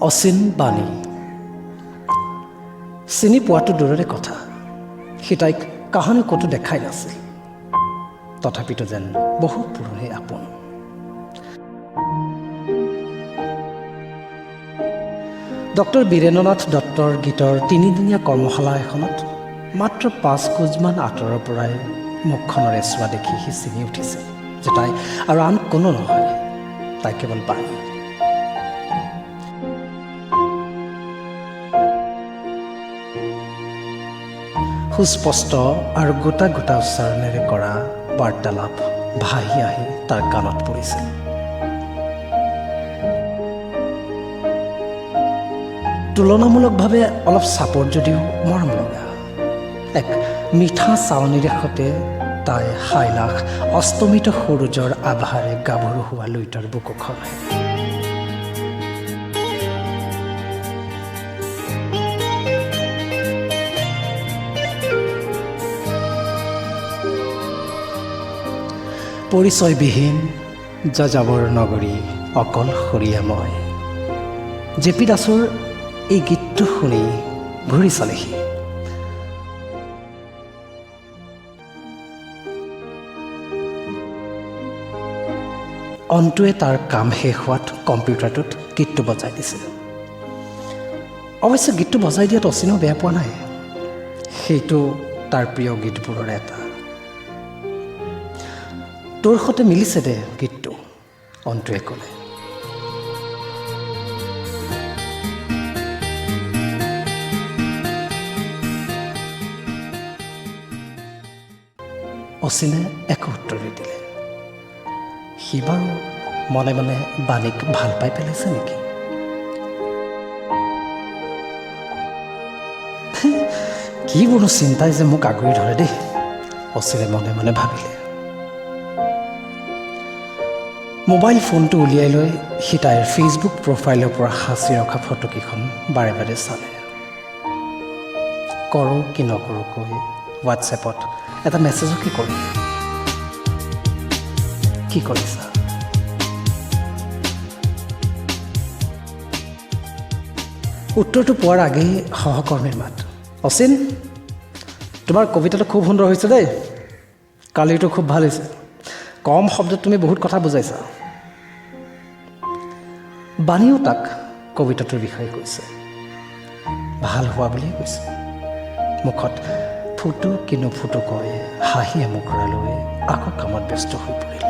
অচিন বাণী চিনি পোৱাটো দূৰৰে কথা সি তাইক কাহানি ক'তো দেখাই নাছিল তথাপিতো যেন বহুত পুৰণি আপোন ডক্টৰ বীৰেন্দ্ৰনাথ দত্তৰ গীতৰ 3দিনীয়া কৰ্মশালা এখনত মাত্ৰ 5 কোজমান আঁতৰৰ পৰাই মুখখনৰে চোৱা দেখি সি চিনি উঠিছে যে তাই আৰু আন কোনো নহয় তাই কেৱল বাণী সুস্পষ্ট আৰু গোটা গোটা উচ্চাৰণেৰে কৰা বাৰ্তালাপ ভাহি আহি তাৰ কাণত পৰিছিল তুলনামূলকভাৱে অলপ চাপৰ যদিও মৰম লগা এক মিঠা চাৱনিৰে সতে তাই হাইলাখ অস্তমিত সূৰুজৰ আভাৰে গাভৰু হোৱা লুইতৰ বুকুখন পৰিচয়বিহীন যাযাবৰ নগৰী অকলশৰীয়া মই জেপি দাসৰ এই গীতটো শুনি ঘূৰি চালেহি অন্তুৱে তাৰ কাম শেষ হোৱাত কম্পিউটাৰটোত গীতটো বজাই দিছিল অৱশ্যে গীতটো বজাই দিয়াত অচিনেও বেয়া পোৱা নাই সেইটো তাৰ প্ৰিয় গীতবোৰৰ এটা তোৰ সতে মিলিছে দে গীতটো অন্তুৱে ক'লে অচিনে একো উত্তৰ নিদিলে সি বাৰু মনে মনে বাণীক ভাল পাই পেলাইছে নেকি কিবোৰনো চিন্তাই যে মোক আগুৰি ধৰে দেই অচিনে মনে মনে ভাবিলে মোবাইল ফোনটো উলিয়াই লৈ সি তাইৰ ফেচবুক প্ৰফাইলৰ পৰা সাঁচি ৰখা ফটোকেইখন বাৰে বাৰে চালে কৰোঁ কি নকৰোঁ কৈ হোৱাটছএপত এটা মেছেজকে কৰিলে কি কৰিছা উত্তৰটো পোৱাৰ আগেই সহকৰ্মীৰ মাত অচিন তোমাৰ কবিতাটো খুব সুন্দৰ হৈছে দেই কালিটো খুব ভাল হৈছে কম শব্দত তুমি বহুত কথা বুজাইছা বাণীও তাক কবিতাটোৰ বিষয়ে কৈছে ভাল হোৱা বুলিয়ে কৈছে মুখত ফুটো কি নুফুটো কৈ হাঁহিয়ে মুখৰা লৈ আকৌ কামত ব্যস্ত হৈ পৰিল